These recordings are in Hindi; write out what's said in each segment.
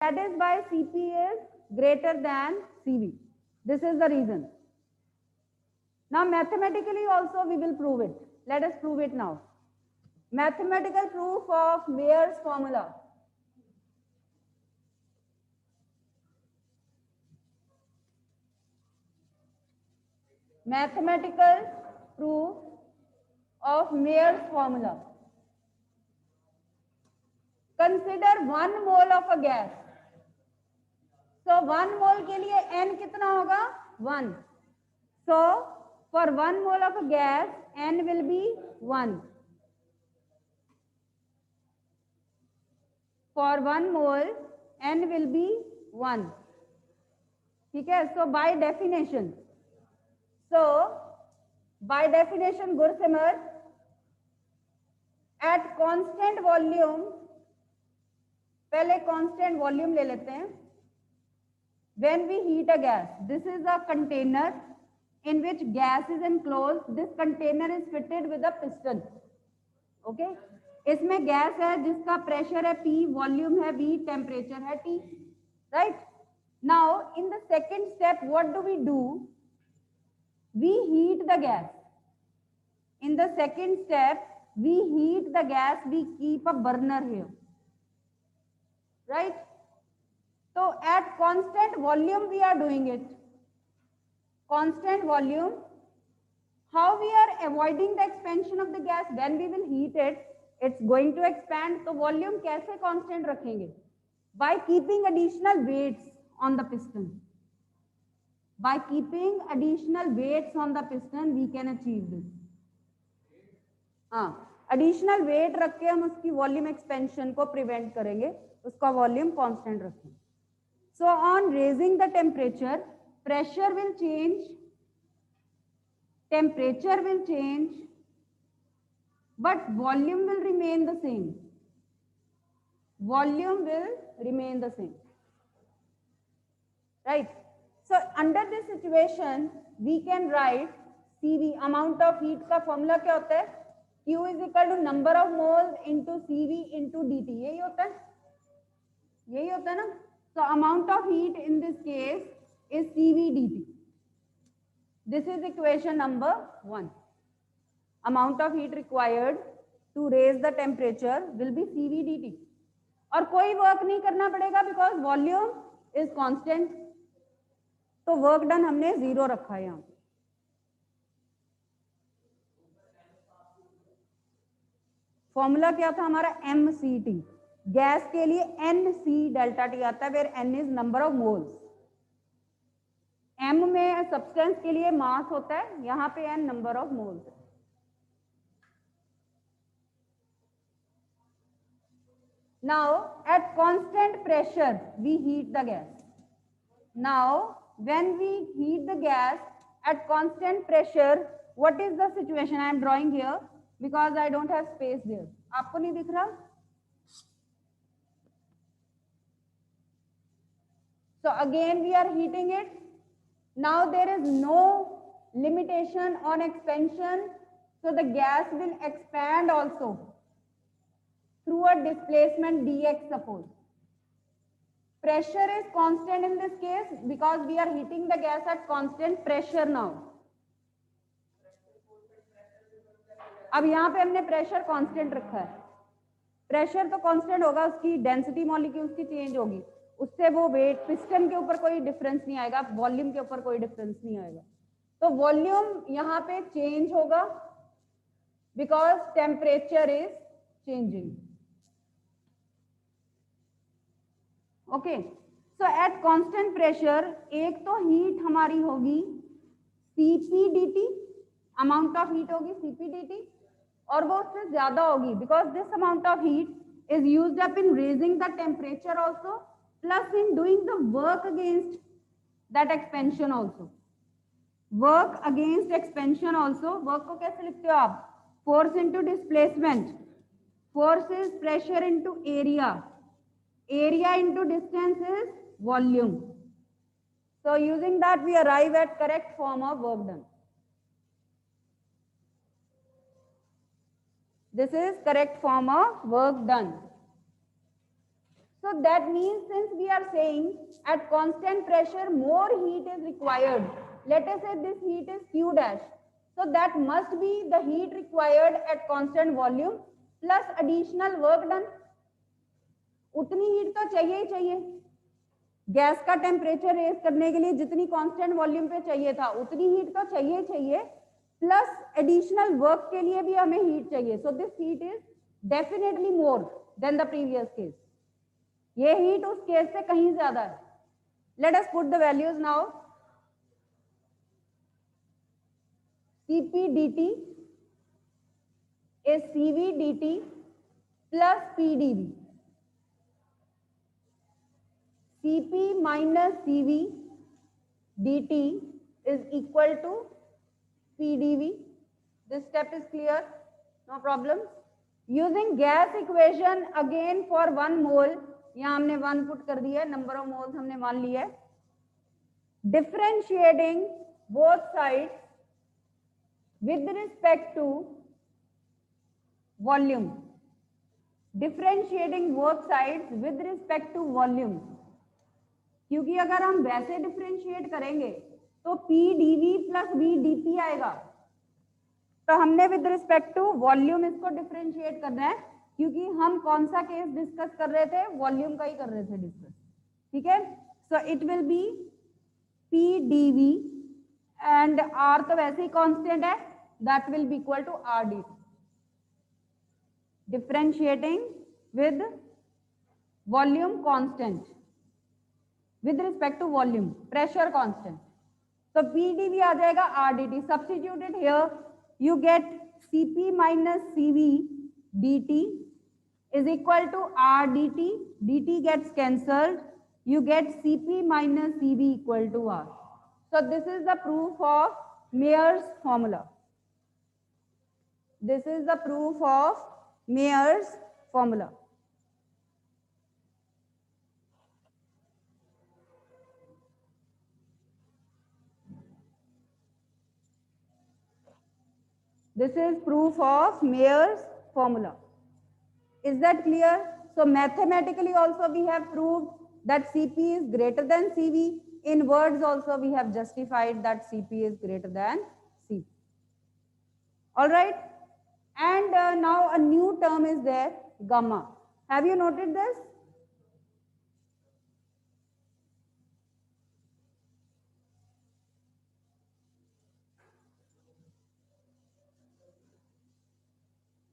That is why Cp is greater than Cv. This is the reason. Now mathematically also we will prove it. Let us prove it now. Mathematical proof of Mayer's formula. Mathematical proof of Mayer's formula. Consider 1 mole of a gas. So 1 mole के लिए n कितना होगा 1. So for 1 mole of a gas n will be 1. For 1 mole n will be 1. ठीक है. So by definition Gursimar, at constant volume, पहले constant volume ले लेते हैं. When we heat a gas, this is a container in which gas is enclosed. This container is fitted with a piston. Okay, इसमें गैस है जिसका प्रेशर है P, वॉल्यूम है V, टेम्परेचर है T. Right? Now in the second step, what do? We heat the gas. In the second step, we heat the gas. We keep a burner here. Right? So at constant volume we are doing it. Constant volume. How we are avoiding the expansion of the gas? When we will heat it, it's going to expand. So volume कैसे constant रखेंगे? By keeping additional weights on the piston. By keeping additional weights on the piston, we can achieve this. Additional weight रख के हम उसकी volume expansion को prevent करेंगे. उसका volume constant रखेंगे. So on raising the temperature, pressure will change, temperature will change, but volume will remain the same. Volume will remain the same. Right? So under this situation, we can write Cv, amount of heat का formula क्या होता है? Q is equal to number of moles into Cv into dt. यही होता है? यही होता है ना? So amount of heat in this case is Cv dt. This is equation number 1. Amount of heat required to raise the temperature will be Cv dt. और कोई वर्क नहीं करना पड़ेगा because volume is constant. तो वर्क डन हमने 0 रखा है यहाँ. फॉर्मूला क्या था हमारा mCt. गैस के लिए nc डेल्टा टी आता है where n is number of moles. m में सब्सटेंस के लिए मास होता है, यहाँ पे n number of moles. Now at constant pressure we heat the gas. Now when we heat the gas at constant pressure, what is the situation? I am drawing here because I don't have space there. आपको नहीं दिख रहा? So again we are heating it. Now there is no limitation on expansion, so the gas will expand also through a displacement dx suppose. Pressure is constant in this case because we are heating the gas at constant pressure now. अब यहाँ पे हमने प्रेशर कांस्टेंट रखा है. प्रेशर तो कांस्टेंट होगा, उसकी डेंसिटी मॉलिक्यूल्स की चेंज होगी, उससे वो वेट पिस्टन के ऊपर कोई डिफरेंस नहीं आएगा, वॉल्यूम के ऊपर कोई डिफरेंस नहीं आएगा. तो वॉल्यूम यहाँ पे चेंज होगा because temperature is changing. Okay, so at constant pressure एक तो हीट हमारी होगी Cp dt, amount of heat होगी Cp dt, और वो उससे ज्यादा होगी because this amount of heat is used up in raising the temperature also plus in doing the work against that expansion also. Work against expansion also. Work को कैसे लिखते हो आप? Force into displacement. Force is pressure into area. Area into distance is volume. So using that we arrive at correct form of work done. This is correct form of work done. So that means since we are saying at constant pressure more heat is required, let us say this heat is Q dash, so that must be the heat required at constant volume plus additional work done. उतनी हीट तो चाहिए ही चाहिए, गैस का टेम्परेचर रेज करने के लिए जितनी कांस्टेंट वॉल्यूम पे चाहिए था उतनी हीट तो चाहिए ही चाहिए, प्लस एडिशनल वर्क के लिए भी हमें हीट चाहिए. So this heat is definitely more than the previous case. ये हीट उस केस से कहीं ज्यादा है. Let us put the values now. Cp dt is Cv dt plus Pdv. Cp minus Cv dt is equal to Pdv. This step is clear, no problem. Using gas equation again for 1 mole, यहाँ हमने 1 पुट कर दिया है, नंबर ऑफ मोल्स हमने 1 लिया है. Differentiating both sides with respect to volume. Differentiating both sides with respect to volume. क्योंकि अगर हम वैसे डिफरेंशिएट करेंगे तो P dV plus V dP आएगा, तो हमने विद रिस्पेक्ट टू वॉल्यूम इसको डिफरेंशिएट करना है, क्योंकि हम कौन सा केस डिस्कस कर रहे थे, वॉल्यूम का ही कर रहे थे डिस्कस. ठीक है. So it will be P dV and R तो वैसे ही कांस्टेंट है, that will be equal to R dt. Differentiating with volume constant with respect to volume, pressure constant. So PdV आ जाएगा R dt. Substitute it here, you get Cp minus Cv dt is equal to R dt. dt gets cancelled. You get Cp minus Cv equal to R. So this is the proof of Mayer's formula. This is the proof of Mayer's formula. This is proof of Mayer's formula. Is that clear? So mathematically also we have proved that Cp is greater than Cv. In words also we have justified that Cp is greater than Cv. All right. And now a new term is there, gamma. Have you noted this?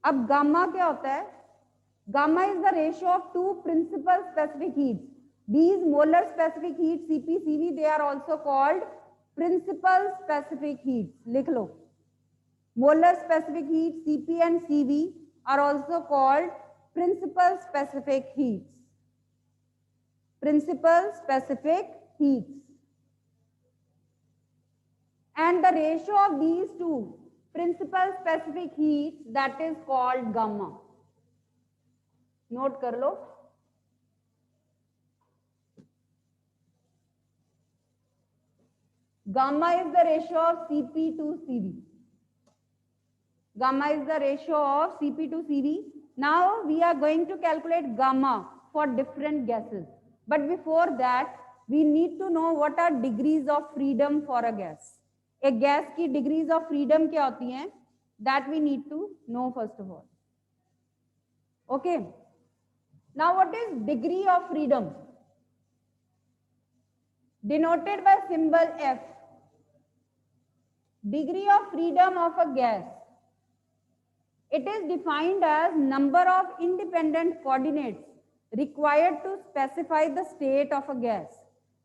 अब गामा क्या होता है? Gamma is the ratio of two principal specific heats. These molar specific heats Cp, Cv, they are also called principal specific heats. लिख लो. Molar specific heat Cp and Cv are also called principal specific heats. Principal specific heats. And the ratio of these two principal specific heats, that is called gamma. Note कर लो. Gamma is the ratio of Cp to Cv. Gamma is the ratio of Cp to Cv. Now we are going to calculate gamma for different gases. But before that, we need to know what are degrees of freedom for a gas. एक गैस की डिग्रीज ऑफ फ्रीडम क्या होती हैं? That we need to know first of all. Okay. Now what is degree of freedom? Denoted by symbol F. Degree of freedom of a gas. It is defined as number of independent coordinates required to specify the state of a gas.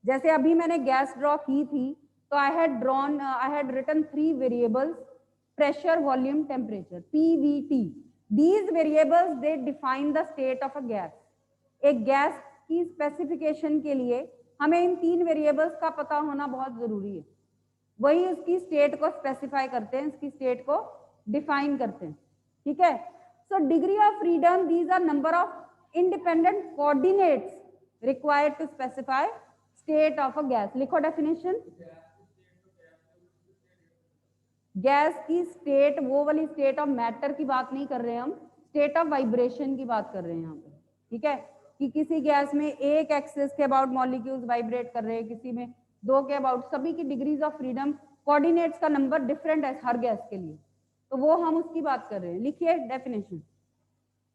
जैसे अभी मैंने गैस ड्रॉ की थी, तो I had written 3 variables: pressure, volume, temperature, PVT. These variables they define the state of a gas. एक गैस की स्पेसिफिकेशन के लिए हमें इन 3 वेरिएबल्स का पता होना बहुत जरूरी है. वही उसकी स्टेट को स्पेसिफाई करते हैं, इसकी स्टेट को डिफाइन करते हैं. ठीक है. So degree of freedom, these are number of independent coordinates required to specify state of a gas. लिखो डेफिनेशन. गैस की स्टेट वो वाली स्टेट ऑफ मैटर की बात नहीं कर रहे हैं हम, स्टेट ऑफ वाइब्रेशन की बात कर रहे हैं यहाँ पे. ठीक है. कि किसी गैस में एक एक्सिस के अबाउट मॉलिक्यूल्स वाइब्रेट कर रहे हैं, किसी में दो के अबाउट, सभी की डिग्रीज ऑफ फ्रीडम, कोऑर्डिनेट्स का नंबर डिफरेंट है हर गैस के लिए, तो वो हम उसकी बात कर रहे हैं। लिखिए definition,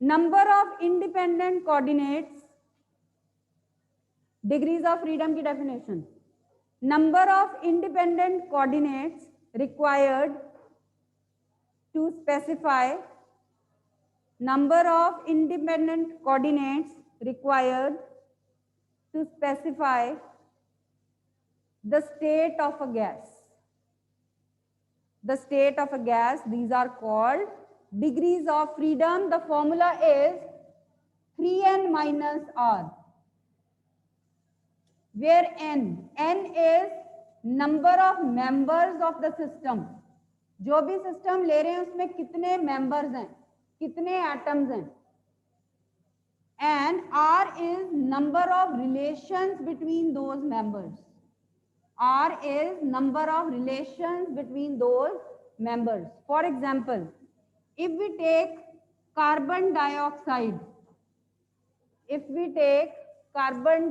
number of independent coordinates, degrees of freedom की definition, number of independent coordinates required to specify, number of independent coordinates required to specify the state of a gas. The state of a gas, these are called degrees of freedom. The formula is 3n minus r, where n is number of members of the system. जो भी सिस्टम ले रहे हैं उसमें कितने मेंबर्स हैं, कितने एटम्स हैं, and r is number of relations between those members. r is number of relations between those members. For example, if we take carbon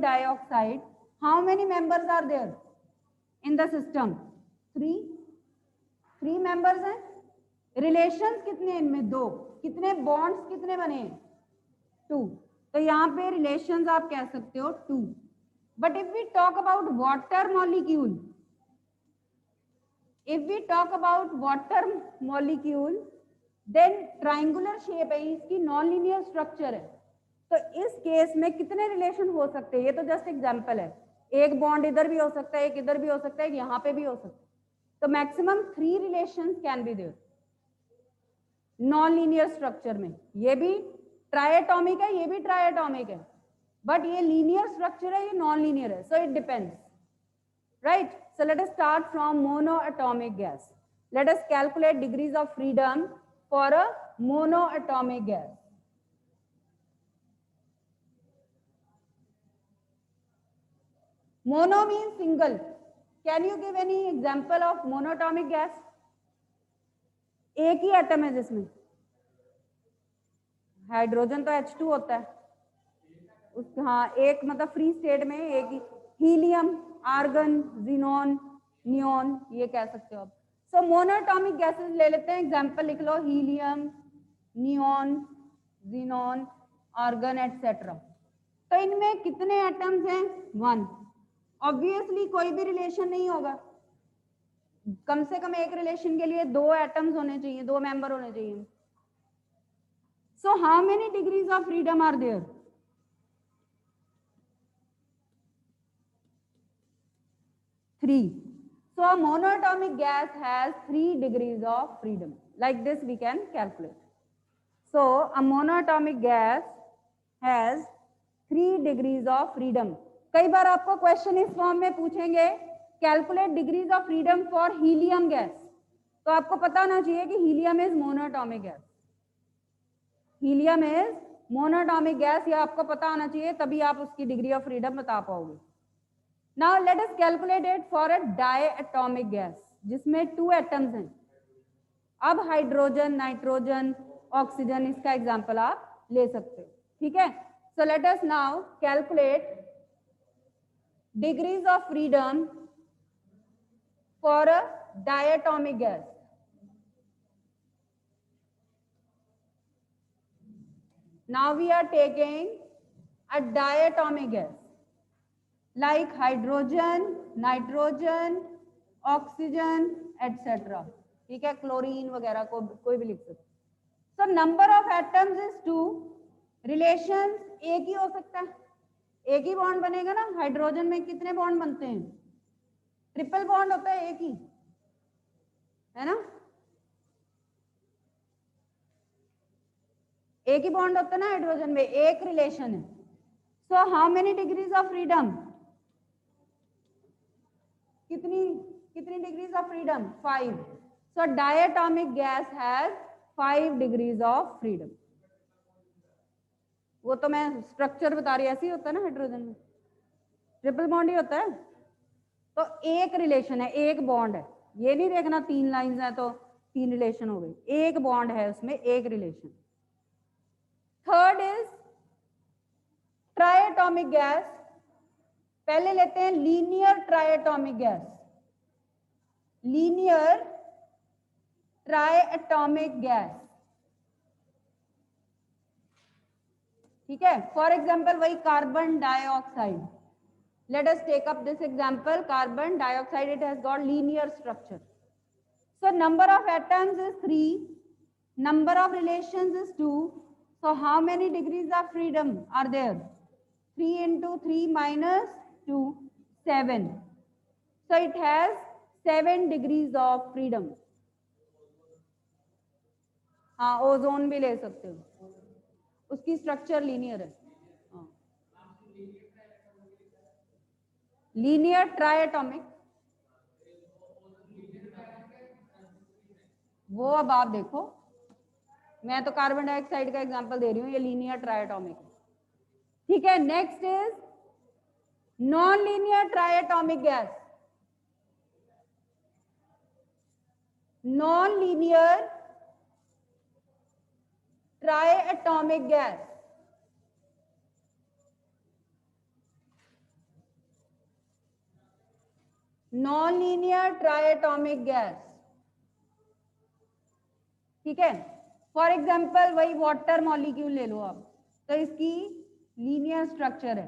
dioxide, how many members are there in the system? 3 members हैं. Relations कितने हैं इनमें? 2. कितने bonds कितने बने? 2. तो यहाँ पे relations आप कह सकते हो 2. But if we talk about water molecule, then triangular shape है, इसकी non-linear structure है, तो इस केस में कितने रिलेशन हो सकते हैं? ये तो जस्ट एग्जांपल है, एक बॉन्ड इधर भी हो सकता है, एक इधर भी हो सकता है, एक यहाँ पे भी हो सकता है, तो maximum 3 relations can be there non linear structure में. ये भी ट्राइएटॉमिक है, ये भी ट्राइएटॉमिक है, बट ये लीनियर स्ट्रक्चर है, ये नॉन लीनियर है, so it depends, right. So let us start from monoatomic gas. Late us calculate degrees of freedom for a monoatomic gas. Mono means single. Can you give any example of monoatomic gas? एक ही एटम है जिसमें, हाइड्रोजन तो H2 होता है, हाँ एक मतलब फ्री स्टेट में एक ही, हीलियम, आर्गन, जीनॉन, नियोन, ये कह सकते हो आप. सो मोनोएटॉमिक गैसेस ले लेते हैं, एग्जांपल लिख लो, helium, neon, xenon, argon etcetera. तो इनमें कितने एटम्स हैं? 1. ऑब्वियसली कोई भी रिलेशन नहीं होगा, कम से कम एक रिलेशन के लिए 2 एटम्स होने चाहिए, 2 मेंबर होने चाहिए. So how many degrees of freedom are there? 3. So a monoatomic gas has 3 degrees of freedom. Like this we can calculate. So a monoatomic gas has 3 degrees of freedom. कई बार आपको क्वेश्चन इस फॉर्म में पूछेंगे, calculate degrees of freedom for helium gas, तो आपको पता होना चाहिए कि helium is monoatomic gas. Helium is monoatomic gas, ये आपको पता होना चाहिए, तभी आप उसकी डिग्री ऑफ फ्रीडम बता पाओगे. Now let us calculate it for a diatomic gas, जिसमें 2 एटम्स हैं. अब हाइड्रोजन, नाइट्रोजन, ऑक्सीजन, इसका एग्जांपल आप ले सकते हो, ठीक है. So let us now calculate degrees of freedom for a diatomic gas. Now we are taking a diatomic gas like hydrogen, nitrogen, oxygen, etc. ठीक है, क्लोरीन वगैरह को कोई भी लिख सकते. So number of atoms is 2. Relations एक ही हो सकता है, एक ही बॉन्ड बनेगा ना. हाइड्रोजन में कितने बॉन्ड बनते हैं? ट्रिपल बॉन्ड होता है, एक ही है ना, एक ही बॉन्ड होता है ना हाइड्रोजन में, एक रिलेशन है. So how many degrees of freedom? कितनी degrees of freedom? 5. So diatomic gas has 5 degrees of freedom. वो तो मैं स्ट्रक्चर बता रही, ऐसे ही होता है ना हाइड्रोजन में, ट्रिपल बॉन्ड ही होता है, तो एक रिलेशन है, एक बॉन्ड है. ये नहीं देखना 3 लाइंस हैं तो 3 रिलेशन हो गई, एक बॉन्ड है उसमें, एक relation. Third is atomic gas, पहले लेते हैं linear triatomic gas, linear triatomic gas, ठीक है। फॉर एग्जाम्पल वही carbon dioxide, let us take up this example, carbon dioxide, it has got linear structure. So number of atoms is 3, number of relations is 2. So how many degrees of freedom are there? 3 into 3 minus 2, 7. So it has 7 degrees of freedom. हाँ, ओजोन भी ले सकते हो, उसकी स्ट्रक्चर लीनियर है। लीनियर ट्राइएटॉमिक, वो अब आप देखो, मैं तो कार्बन डाइऑक्साइड का एग्जांपल दे रही हूँ, ये लीनियर ट्राइएटॉमिक है, ठीक है। Next is non linear triatomic gas, non linear triatomic gas, non linear triatomic gas, ठीक है। फॉर एग्जाम्पल वही वाटर मॉलिक्यूल ले लो आप, तो इसकी लीनियर स्ट्रक्चर है।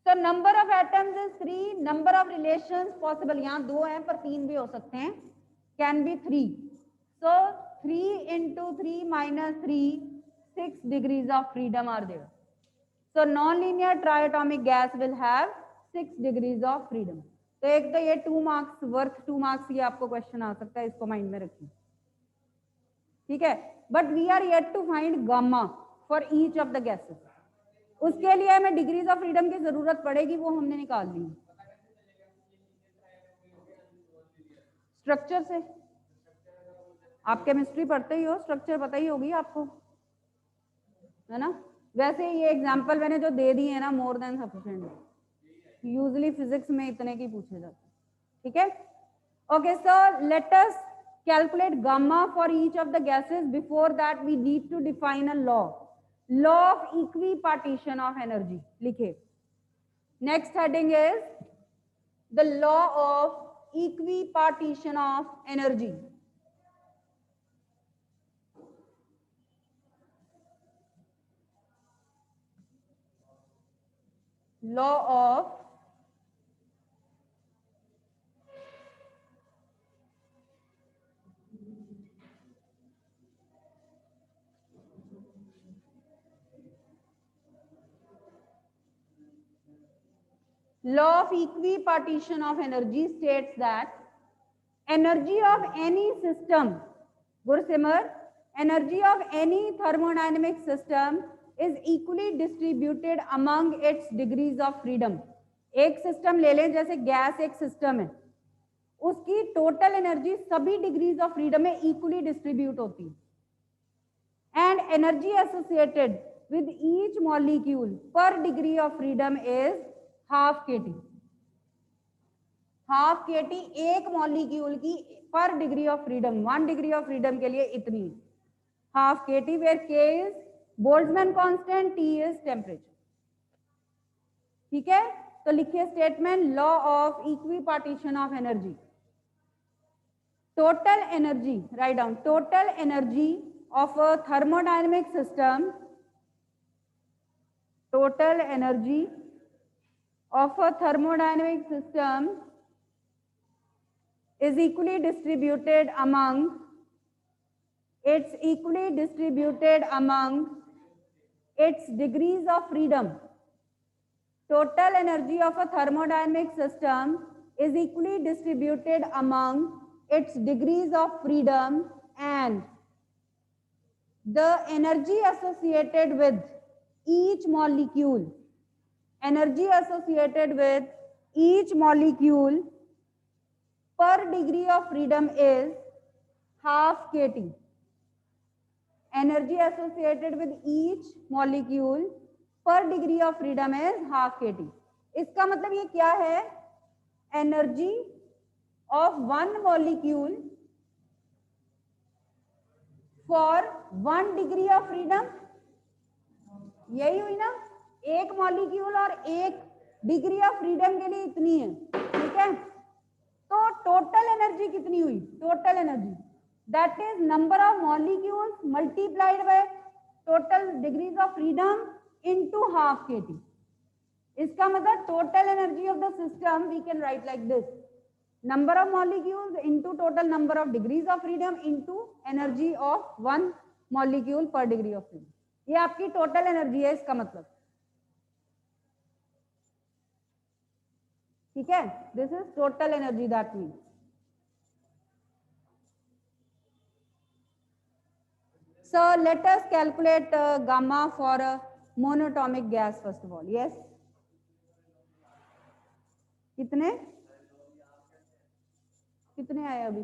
तो number of atoms is 3, number of relations possible, यहाँ 2 हैं पर 3 भी हो सकते हैं, can be 3। So 3 into 3 minus 3, 6 degrees of freedom are there. So non-linear triatomic gas will have 6 degrees of freedom. तो एक तो ये 2 मार्क्स वर्थ 2 मार्क्स, ये आपको क्वेश्चन आ सकता है, इसको माइंड में रखिए, ठीक है। But we are yet to find gamma for each of the gases, उसके लिए हमें डिग्रीज ऑफ फ्रीडम की जरूरत पड़ेगी, वो हमने निकाल ली स्ट्रक्चर से। आप केमिस्ट्री पढ़ते ही हो, स्ट्रक्चर पता ही होगी आपको, है ना। वैसे ये एग्जांपल मैंने जो दे दिए है ना, more than sufficient, usually physics में इतने की पूछे जाते हैं, ठीक है। Okay, so let us calculate gamma for each of the gases. Before that we need to define a law, law of equipartition of energy लिखे। Next heading is the law of equipartition of energy. Law of equipartition of energy states that energy of any system, Gursimar, energy of any thermodynamic system is equally distributed among its degrees of freedom. एक सिस्टम ले लें, जैसे गैस एक सिस्टम है, उसकी टोटल एनर्जी सभी डिग्रीज ऑफ फ्रीडम में इक्वली डिस्ट्रीब्यूट होती है, and energy associated with each molecule per degree of freedom is half kT। Half kT एक मॉलिक्यूल की per degree of freedom, 1 degree of freedom के लिए इतनी, half kT, where k is Boltzmann constant, T is temperature, ठीक है। तो लिखिए statement, law of equipartition of energy. Total energy, write down, total energy of a thermodynamic system, total energy of a thermodynamic system is equally distributed among its degrees of freedom. Total energy of a thermodynamic system is equally distributed among its degrees of freedom, and the energy associated with each molecule, energy associated with each molecule per degree of freedom is half kT. Energy associated with each molecule per degree of freedom is half kT. इसका मतलब ये क्या है, energy of one molecule for 1 degree of freedom यही हुई ना, एक मॉलिक्यूल और एक डिग्री ऑफ फ्रीडम के लिए इतनी है, ठीक है। तो टोटल एनर्जी कितनी हुई, total energy that is number of molecules multiplied by total degrees of freedom into half kT। इसका मतलब total energy of the system we can write like this, number of molecules into total number of degrees of freedom into energy of one molecule per degree of freedom। ये आपकी टोटल एनर्जी है इसका मतलब, ठीक है। This is total energy that means. So let us calculate gamma for a monatomic gas first of all। Yes, कितने कितने आए अभी,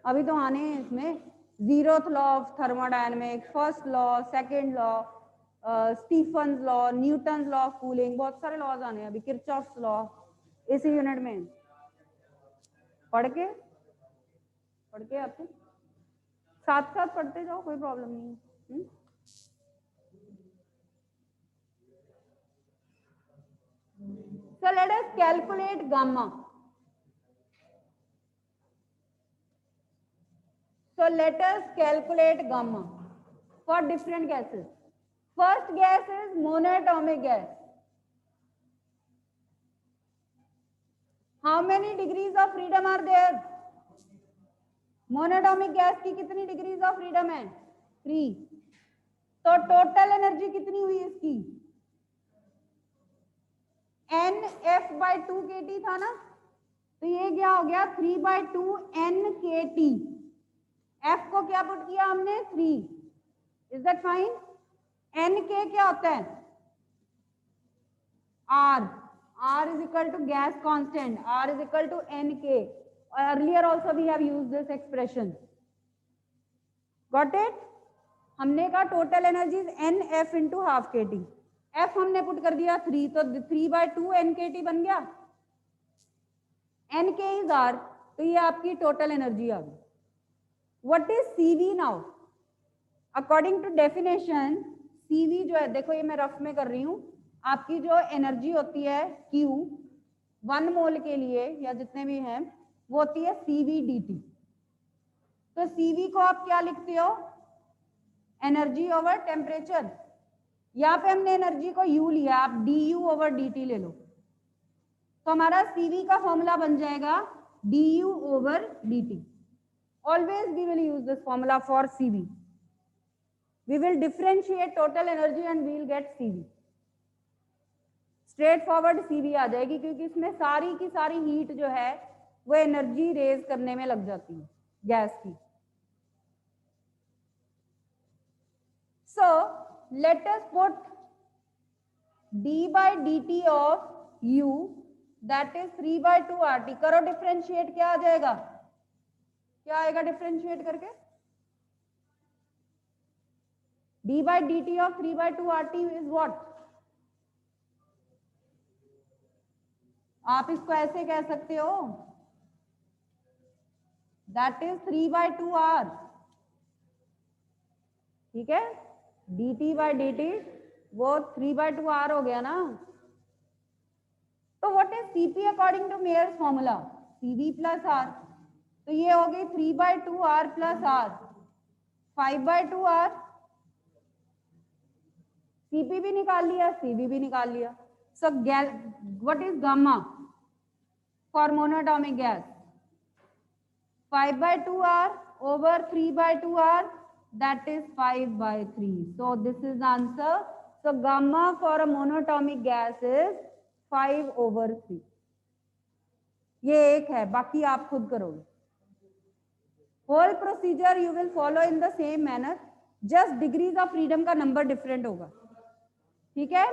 अभी तो आने हैं इसमें, zeroth law of thermodynamics, first law, second law, Stefan's law, Newton law of cooling, बहुत सारे लॉज आने हैं अभी, किरचॉफ्स लॉ, इसी यूनिट में पढ़ के आपको साथ साथ पढ़ते जाओ, कोई प्रॉब्लम नहीं है। So let us calculate gamma। So let us calculate gamma for different gases। First gas is monatomic gas। How many degrees of freedom are there? Monoatomic gas की कितनी डिग्रीज ऑफ फ्रीडम है, 3। तो टोटल एनर्जी कितनी हुई इसकी, NF/2 kT था ना, तो ये क्या हो गया 3/2 NKT। F को क्या पुट किया हमने 3, इज दैट फाइन। NK क्या होता है, R is equal to gas constant, R is equal to NK। Earlier also we have used this expression, got it। हमने कहा total energy NF into half kT, F हमने पुट कर दिया 3, तो 3/2 NKT बन गया, NK is R, तो ये आपकी टोटल एनर्जी आ गई। What is CV now, according to definition CV जो है, देखो ये मैं रफ में कर रही हूँ, आपकी जो एनर्जी होती है Q 1 मोल के लिए या जितने भी हैं वो होती है CV/dt। तो CV को आप क्या लिखते हो, एनर्जी ओवर टेम्परेचर। यहाँ पे हमने एनर्जी को U लिया, आप DU/dt ले लो, तो हमारा CV का फॉर्मूला बन जाएगा DU/dt। Always we will use this formula for CV। We will differentiate total energy and we will get CV। Straight forward CV आ जाएगी, क्योंकि इसमें सारी की सारी हीट जो है वो एनर्जी रेज करने में लग जाती है गैस की। So let us put d/dt of U that is 3/2 RT। करो डिफरेंशिएट, क्या आ जाएगा, क्या आएगा डिफरेंशिएट करके, d/dt of 3/2 RT is what। आप इसको ऐसे कह सकते हो, दैट इज 3/2 R, ठीक है। dt/dt वो 3/2 R हो गया ना। तो what is Cp according to Mayer's formula, CV plus R, तो ये हो गई 3/2 R plus R, 5/2 R। Cp भी निकाल लिया, CV भी निकाल लिया। So what is gamma for monatomic gas, 5/2 R over 3/2 R, that is 5/3। So this is the answer। So gamma for a monatomic gas is 5/3। ये एक है, बाकी आप खुद करोगे। Whole procedure you will follow in the same manner, just degrees of freedom का नंबर डिफरेंट होगा, ठीक है।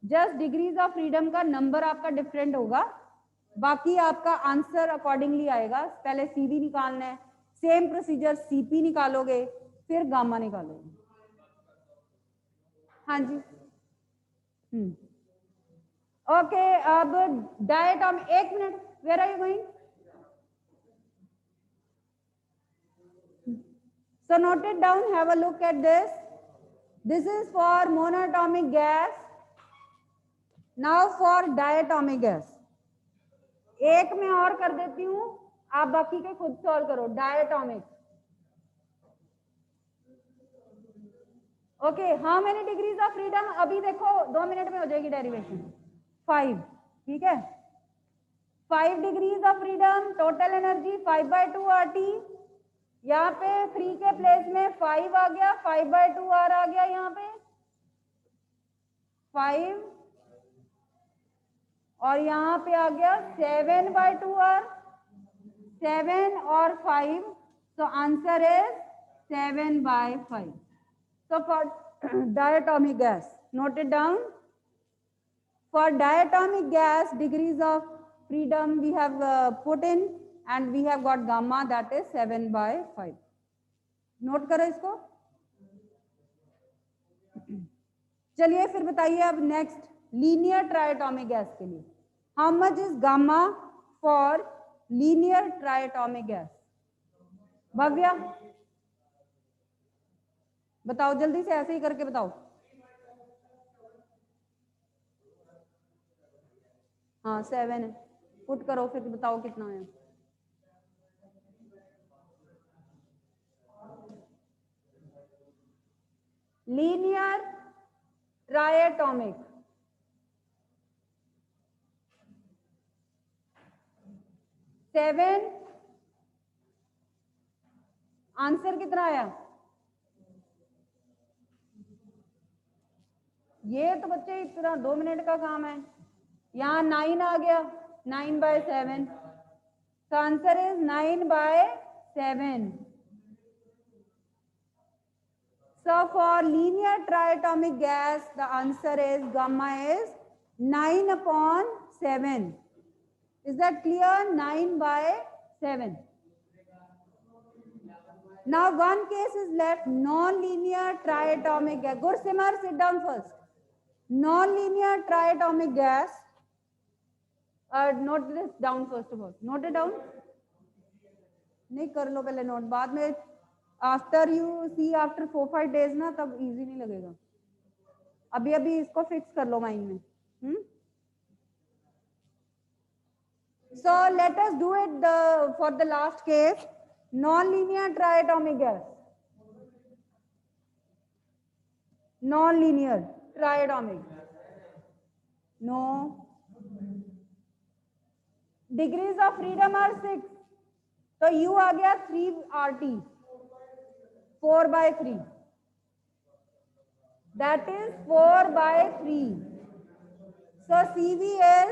जस्ट डिग्रीज ऑफ फ्रीडम का नंबर आपका डिफरेंट होगा, बाकी आपका आंसर अकॉर्डिंगली आएगा। पहले CV निकालना है, सेम प्रोसीजर CP निकालोगे, फिर गामा निकालोगे। हाँ जी, ओके। अब डायटोम, एक minute, where are you going, so note it down, have a look at this। This is for monatomic gas. Now for diatomic gas. एक में और कर देती हूं, आप बाकी के खुद सॉल्व करो. Diatomic. Okay, how many degrees of freedom? अभी देखो 2 मिनट में हो जाएगी डेरिवेशन. 5. ठीक है, 5 degrees of freedom. Total energy 5/2 RT. यहाँ पे 3 के प्लेस में 5 आ गया, 5/2 R आ गया. यहाँ पे 5 और यहाँ पे आ गया 7/2 R. 7 और 5, so answer is 7/5. So for diatomic gas, note it down. For diatomic gas, degrees of freedom we have put in, and we have got gamma, that is 7/5. Note करो इसको. चलिए फिर बताइए अब नेक्स्ट लीनियर ट्राइएटॉमिक गैस के लिए. How much is gamma for linear triatomic gas? Bhavya बताओ जल्दी से, ऐसे ही करके बताओ. हाँ 7 है. पुट करो फिर बताओ कितना है. Linear triatomic. सेवन. आंसर कितना आया? ये तो बच्चे इतना 2 मिनट का काम है. यहाँ 9 आ गया, 9/7. तो answer is 9/7. So for linear triatomic gas, the answer is gamma is 9/7. Is that clear? 9/7. Now one case is left, non-linear triatomic gas. Gursimar, sit down first. Non-linear triatomic gas. Note this down first of all. Note it down. नहीं कर लो पहले नोट, बाद में after you see after 4-5 days ना, तब इजी नहीं लगेगा. अभी अभी इसको फिक्स कर लो माइंड में. So let us do it for the last case, non-linear triatomic gas. Non-linear triatomic. No. Degrees of freedom are 6. तो U आ गया 3 RT. 4/3. That is 4/3. So CV is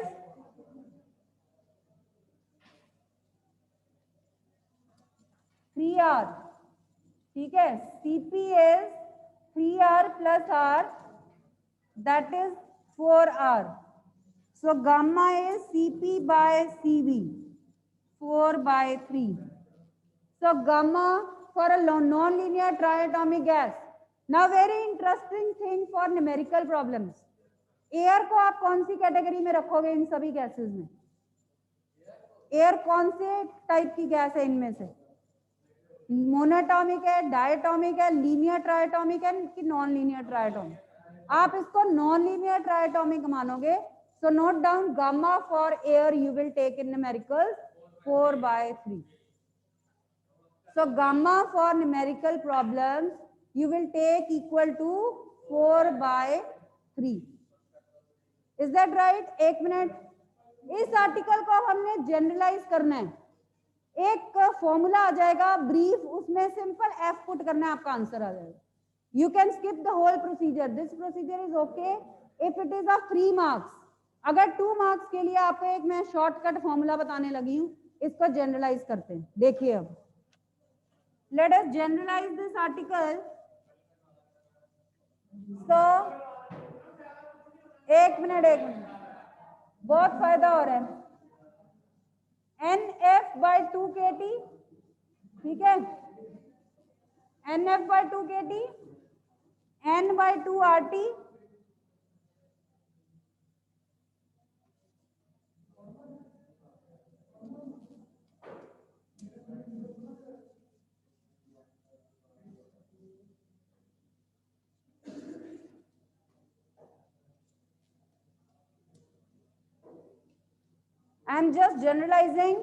3R. ठीक है, CP is 3R plus R, that is 4R. So gamma is CP/CV, 4/3. So gamma for a non-linear triatomic gas. Now very interesting thing for numerical problems. Air को आप कौन सी कैटेगरी में रखोगे इन सभी गैसेस में? एयर कौन से टाइप की गैस है इनमें से? मोनोटॉमिक है, डायटोमिक है, लीनियर ट्राइएटॉमिक है कि नॉन लीनियर ट्राइएटॉमिक? आप इसको नॉन लीनियर ट्राइएटॉमिक मानोगे. So note down gamma for air you will take in numerical 4/3. So gamma for numerical problems you will take equal to 4/3. Is that right? 1 minute. इस आर्टिकल को हमने जनरलाइज करना है. एक फॉर्मूला आ जाएगा ब्रीफ, उसमें सिंपल F पुट करना है, आपका आंसर आ जाएगा. You can skip the whole procedure. This procedure is okay if it is of 3 marks. अगर 2 मार्क्स के लिए आपको एक मैं शॉर्टकट फॉर्मूला बताने लगी हूं, इसको जनरलाइज करते हैं. देखिए अब let us generalize this article. So 1 minute, बहुत फायदा हो रहा है. NF/2 kT. ठीक है, NF/2 kT, N/2 RT. Am just generalising,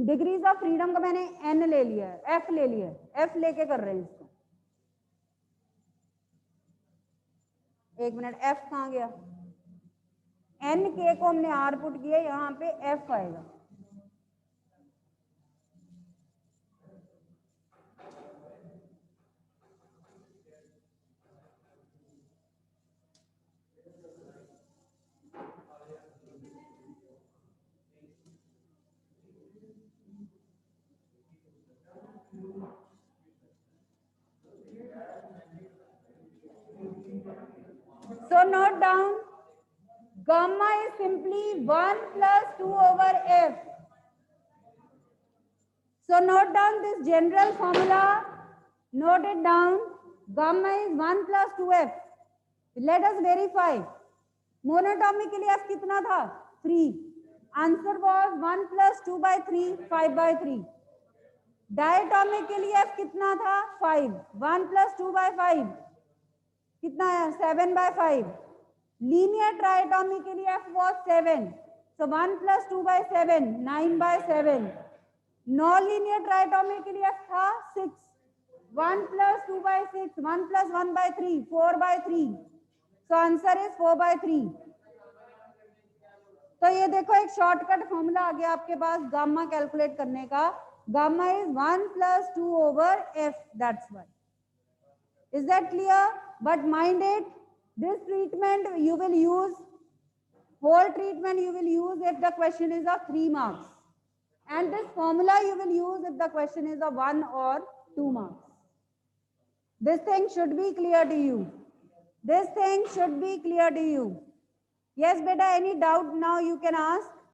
degrees of freedom का मैंने n ले लिया है, f ले लिया है, f लेके कर रहे हैं इसको। एक मिनट, f कहाँ गया? n k को हमने r पुट किया, यहाँ पे f आएगा। So note down, gamma is simply 1 plus 2 over f. So note down this general formula, note it down, gamma is 1 plus 2f. Let us verify. Monatomic के लिए f कितना था? 3. Answer was 1 plus 2 by 3, 5 by 3. Diatomic के लिए f कितना था? 5. 1 plus 2 by 5 कितना है? 7 by 5. Linear triatomic के लिए f was 7. So 1 plus 2 by 7, 9 by 7. Non-linear triatomic के लिए f था 6. 1 plus 2 by 6, 1 plus 1 by 3, 4 by 3. So answer is 4 by 3. तो ये देखो एक शॉर्टकट फॉर्मूला आ गया आपके पास गामा कैलकुलेट करने का. Gamma is 1 plus 2 over f. That's why. Is that clear? But mind it, this treatment you will use, whole treatment you will use if the question is of 3 marks. And this formula you will use if the question is of 1 or 2 marks. This thing should be clear to you. This thing should be clear to you. Yes, beta, any doubt now you can ask.